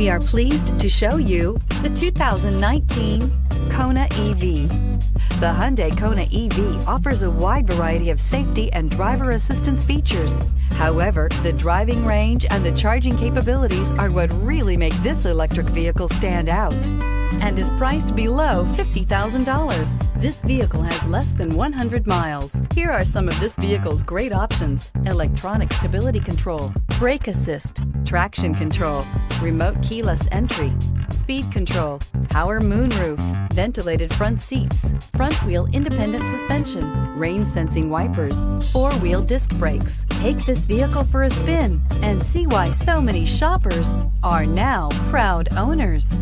We are pleased to show you the 2019 Kona EV. The Hyundai Kona EV offers a wide variety of safety and driver assistance features. However, the driving range and the charging capabilities are what really make this electric vehicle stand out, and is priced below $50,000. This vehicle has less than 100 miles. Here are some of this vehicle's great options: electronic stability control, brake assist, traction control, remote keyless entry, speed control, power moonroof, ventilated front seats, front wheel independent suspension, rain sensing wipers, four-wheel disc brakes. Take this vehicle for a spin and see why so many shoppers are now proud owners.